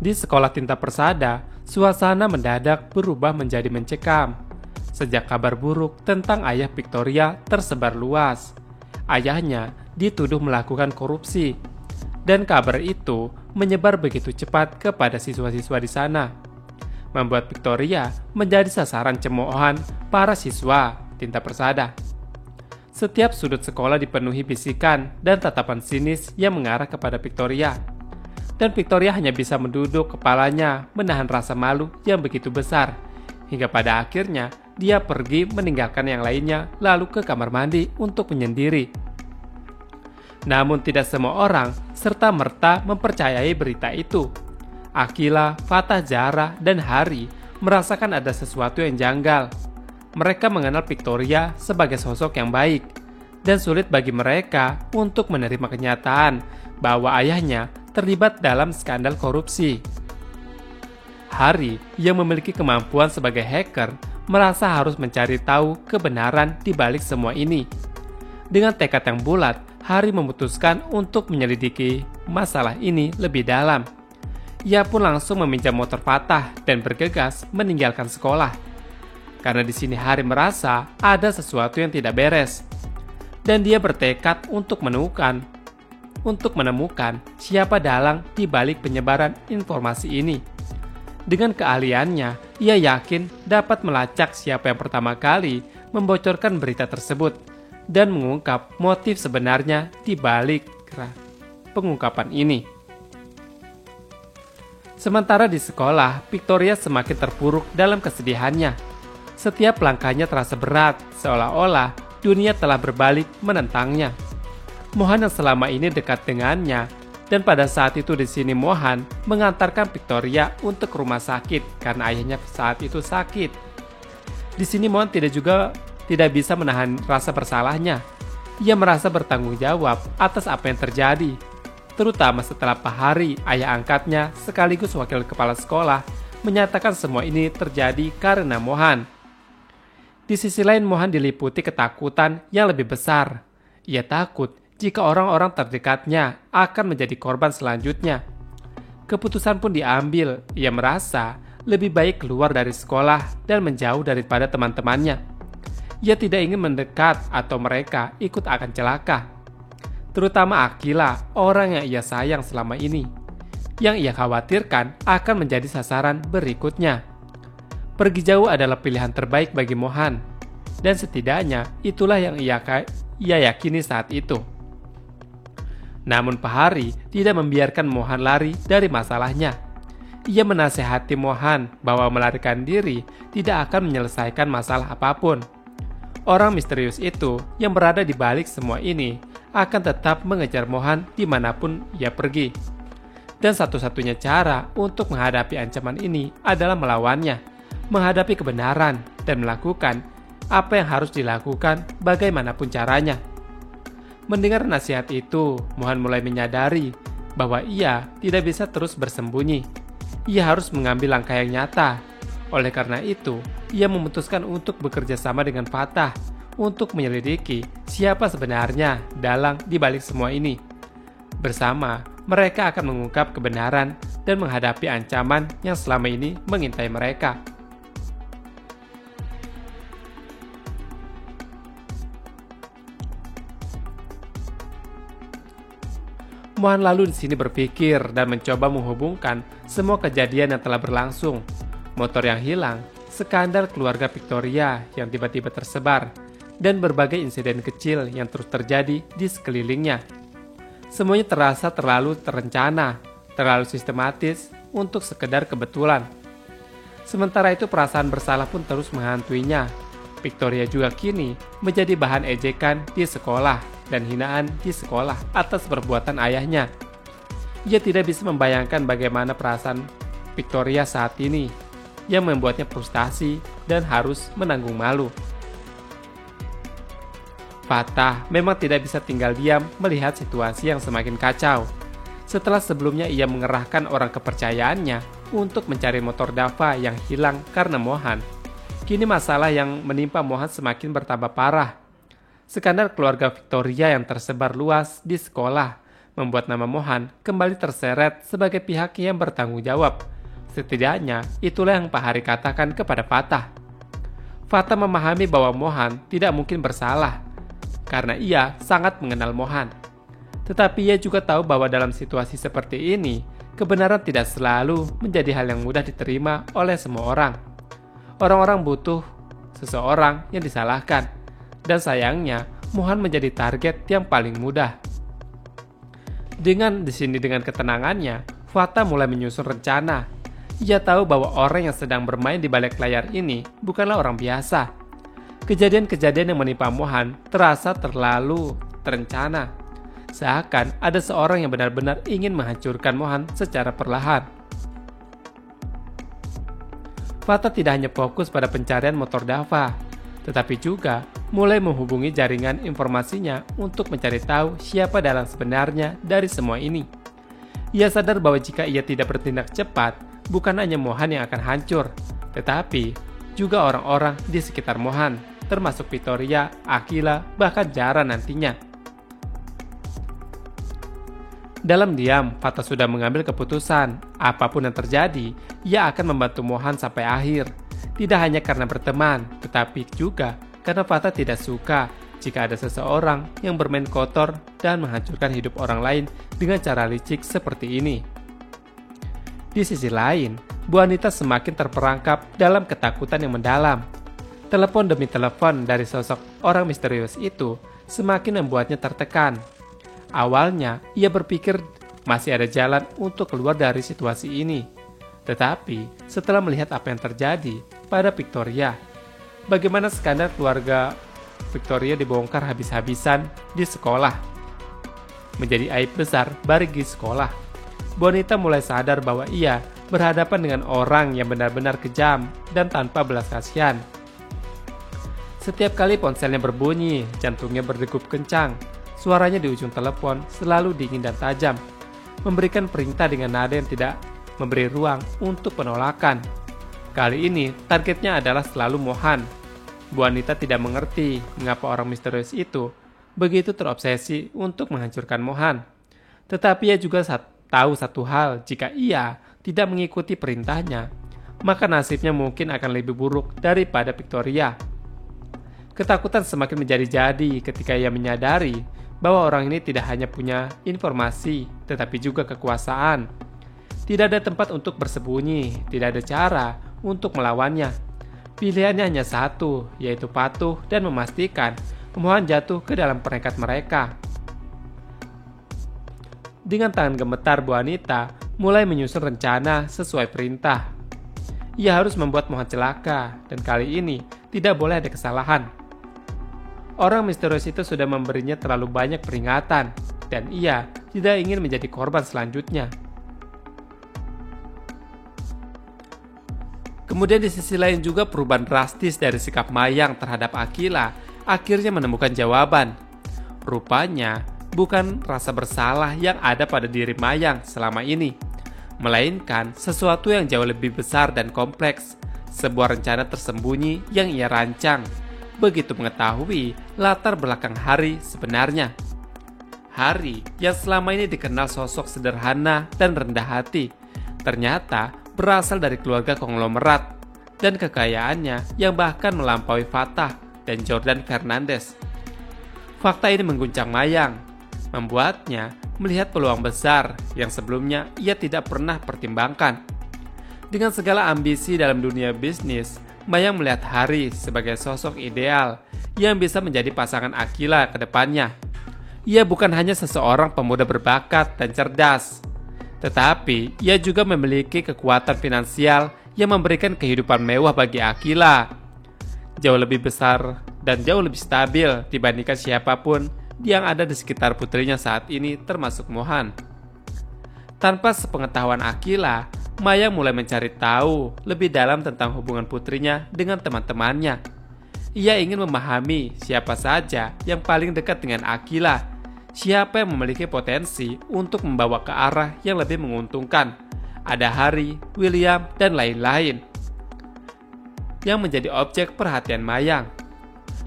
Di sekolah Tinta Persada, suasana mendadak berubah menjadi mencekam. Sejak kabar buruk tentang ayah Victoria tersebar luas. Ayahnya dituduh melakukan korupsi. Dan kabar itu menyebar begitu cepat kepada siswa-siswa di sana. Membuat Victoria menjadi sasaran cemoohan para siswa Tinta Persada. Setiap sudut sekolah dipenuhi bisikan dan tatapan sinis yang mengarah kepada Victoria. Dan Victoria hanya bisa menduduk kepalanya menahan rasa malu yang begitu besar. Hingga pada akhirnya dia pergi meninggalkan yang lainnya lalu ke kamar mandi untuk menyendiri. Namun tidak semua orang serta-merta mempercayai berita itu. Akila, Fatah, Zahra, dan Hari merasakan ada sesuatu yang janggal. Mereka mengenal Victoria sebagai sosok yang baik. Dan sulit bagi mereka untuk menerima kenyataan bahwa ayahnya terlibat dalam skandal korupsi. Hari yang memiliki kemampuan sebagai hacker merasa harus mencari tahu kebenaran di balik semua ini. Dengan tekad yang bulat, Hari memutuskan untuk menyelidiki masalah ini lebih dalam. Ia pun langsung meminjam motor Fatah dan bergegas meninggalkan sekolah. Karena di sini Hari merasa ada sesuatu yang tidak beres. Dan dia bertekad untuk menemukan siapa dalang di balik penyebaran informasi ini. Dengan keahliannya, ia yakin dapat melacak siapa yang pertama kali membocorkan berita tersebut dan mengungkap motif sebenarnya di balik pengungkapan ini. Sementara di sekolah, Victoria semakin terpuruk dalam kesedihannya. Setiap langkahnya terasa berat, seolah-olah dunia telah berbalik menentangnya. Mohan yang selama ini dekat dengannya, dan pada saat itu di sini Mohan mengantarkan Victoria untuk ke rumah sakit karena ayahnya saat itu sakit. Di sini Mohan tidak bisa menahan rasa bersalahnya. Ia merasa bertanggung jawab atas apa yang terjadi, terutama setelah Pak Hari, ayah angkatnya sekaligus wakil kepala sekolah, menyatakan semua ini terjadi karena Mohan. Di sisi lain Mohan diliputi ketakutan yang lebih besar. Ia takut jika orang-orang terdekatnya akan menjadi korban selanjutnya. Keputusan pun diambil, ia merasa lebih baik keluar dari sekolah dan menjauh daripada teman-temannya. Ia tidak ingin mendekat atau mereka ikut akan celaka. Terutama Akila, orang yang ia sayang selama ini. Yang ia khawatirkan akan menjadi sasaran berikutnya. Pergi jauh adalah pilihan terbaik bagi Mohan. Dan setidaknya itulah yang ia yakini saat itu. Namun Pak Hari tidak membiarkan Mohan lari dari masalahnya. Ia menasehati Mohan bahwa melarikan diri tidak akan menyelesaikan masalah apapun. Orang misterius itu yang berada di balik semua ini akan tetap mengejar Mohan dimanapun ia pergi. Dan satu-satunya cara untuk menghadapi ancaman ini adalah melawannya, menghadapi kebenaran, dan melakukan apa yang harus dilakukan bagaimanapun caranya. Mendengar nasihat itu, Mohan mulai menyadari bahwa ia tidak bisa terus bersembunyi. Ia harus mengambil langkah yang nyata. Oleh karena itu, ia memutuskan untuk bekerja sama dengan Fatah untuk menyelidiki siapa sebenarnya dalang di balik semua ini. Bersama, mereka akan mengungkap kebenaran dan menghadapi ancaman yang selama ini mengintai mereka. Mohan lalu di sini berpikir dan mencoba menghubungkan semua kejadian yang telah berlangsung. Motor yang hilang, skandal keluarga Victoria yang tiba-tiba tersebar, dan berbagai insiden kecil yang terus terjadi di sekelilingnya. Semuanya terasa terlalu terencana, terlalu sistematis untuk sekedar kebetulan. Sementara itu perasaan bersalah pun terus menghantuinya. Victoria juga kini menjadi bahan ejekan di sekolah dan hinaan di sekolah atas perbuatan ayahnya. Ia tidak bisa membayangkan bagaimana perasaan Victoria saat ini yang membuatnya frustasi dan harus menanggung malu. Fatah memang tidak bisa tinggal diam melihat situasi yang semakin kacau. Setelah sebelumnya ia mengerahkan orang kepercayaannya untuk mencari motor Dava yang hilang karena Mohan, kini masalah yang menimpa Mohan semakin bertambah parah. Skandal keluarga Victoria yang tersebar luas di sekolah membuat nama Mohan kembali terseret sebagai pihak yang bertanggung jawab. Setidaknya itulah yang Pak Hari katakan kepada Fatah. Fatah memahami bahwa Mohan tidak mungkin bersalah karena ia sangat mengenal Mohan. Tetapi ia juga tahu bahwa dalam situasi seperti ini, kebenaran tidak selalu menjadi hal yang mudah diterima oleh semua orang. Orang-orang butuh seseorang yang disalahkan, dan sayangnya Mohan menjadi target yang paling mudah. Dengan ketenangannya, Fatah mulai menyusun rencana. Ia tahu bahwa orang yang sedang bermain di balik layar ini bukanlah orang biasa. Kejadian-kejadian yang menimpa Mohan terasa terlalu terencana. Seakan ada seorang yang benar-benar ingin menghancurkan Mohan secara perlahan. Fatah tidak hanya fokus pada pencarian motor Dava, tetapi juga mulai menghubungi jaringan informasinya untuk mencari tahu siapa dalang sebenarnya dari semua ini. Ia sadar bahwa jika ia tidak bertindak cepat, bukan hanya Mohan yang akan hancur, tetapi juga orang-orang di sekitar Mohan, termasuk Victoria, Akila, bahkan Jara nantinya. Dalam diam, Fatah sudah mengambil keputusan. Apapun yang terjadi, ia akan membantu Mohan sampai akhir. Tidak hanya karena berteman, tetapi juga karena Fatah tidak suka jika ada seseorang yang bermain kotor dan menghancurkan hidup orang lain dengan cara licik seperti ini. Di sisi lain, Bu Anita semakin terperangkap dalam ketakutan yang mendalam. Telepon demi telepon dari sosok orang misterius itu semakin membuatnya tertekan. Awalnya, ia berpikir masih ada jalan untuk keluar dari situasi ini. Tetapi, setelah melihat apa yang terjadi pada Victoria, bagaimana skandal keluarga Victoria dibongkar habis-habisan di sekolah, menjadi aib besar bagi sekolah, Bu Anita mulai sadar bahwa ia berhadapan dengan orang yang benar-benar kejam dan tanpa belas kasihan. Setiap kali ponselnya berbunyi, jantungnya berdegup kencang. Suaranya di ujung telepon selalu dingin dan tajam, memberikan perintah dengan nada yang tidak memberi ruang untuk penolakan. Kali ini, targetnya adalah selalu Mohan. Bu Anita tidak mengerti mengapa orang misterius itu begitu terobsesi untuk menghancurkan Mohan. Tetapi ia juga tahu satu hal, jika ia tidak mengikuti perintahnya, maka nasibnya mungkin akan lebih buruk daripada Victoria. Ketakutan semakin menjadi-jadi ketika ia menyadari bahwa orang ini tidak hanya punya informasi, tetapi juga kekuasaan. Tidak ada tempat untuk bersembunyi, tidak ada cara untuk melawannya. Pilihannya hanya satu, yaitu patuh dan memastikan Mohan jatuh ke dalam perangkat mereka. Dengan tangan gemetar, Bu Anita mulai menyusun rencana sesuai perintah. Ia harus membuat Mohan celaka, dan kali ini tidak boleh ada kesalahan. Orang misterius itu sudah memberinya terlalu banyak peringatan, dan ia tidak ingin menjadi korban selanjutnya. Kemudian di sisi lain juga perubahan drastis dari sikap Mayang terhadap Akila akhirnya menemukan jawaban. Rupanya bukan rasa bersalah yang ada pada diri Mayang selama ini, melainkan sesuatu yang jauh lebih besar dan kompleks, sebuah rencana tersembunyi yang ia rancang begitu mengetahui latar belakang Hari sebenarnya. Hari yang selama ini dikenal sosok sederhana dan rendah hati, ternyata berasal dari keluarga konglomerat dan kekayaannya yang bahkan melampaui Fatah dan Jordan Fernandez. Fakta ini mengguncang Mayang, membuatnya melihat peluang besar yang sebelumnya ia tidak pernah pertimbangkan. Dengan segala ambisi dalam dunia bisnis, Mayang melihat Hari sebagai sosok ideal yang bisa menjadi pasangan Akila ke depannya. Ia bukan hanya seseorang pemuda berbakat dan cerdas, tetapi ia juga memiliki kekuatan finansial yang memberikan kehidupan mewah bagi Akila. Jauh lebih besar dan jauh lebih stabil dibandingkan siapapun yang ada di sekitar putrinya saat ini, termasuk Mohan. Tanpa sepengetahuan Akila, Mayang mulai mencari tahu lebih dalam tentang hubungan putrinya dengan teman-temannya. Ia ingin memahami siapa saja yang paling dekat dengan Akila, siapa yang memiliki potensi untuk membawa ke arah yang lebih menguntungkan. Ada Hari, William, dan lain-lain yang menjadi objek perhatian Mayang.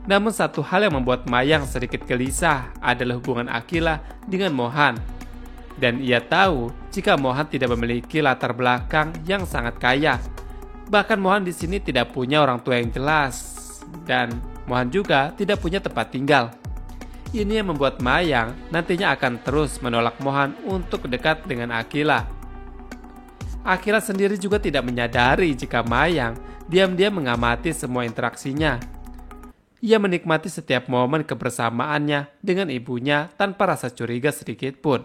Namun satu hal yang membuat Mayang sedikit gelisah adalah hubungan Akila dengan Mohan. Dan ia tahu jika Mohan tidak memiliki latar belakang yang sangat kaya. Bahkan Mohan di sini tidak punya orang tua yang jelas. Dan Mohan juga tidak punya tempat tinggal. Ini yang membuat Mayang nantinya akan terus menolak Mohan untuk dekat dengan Akila. Akila sendiri juga tidak menyadari jika Mayang diam-diam mengamati semua interaksinya. Ia menikmati setiap momen kebersamaannya dengan ibunya tanpa rasa curiga sedikit pun.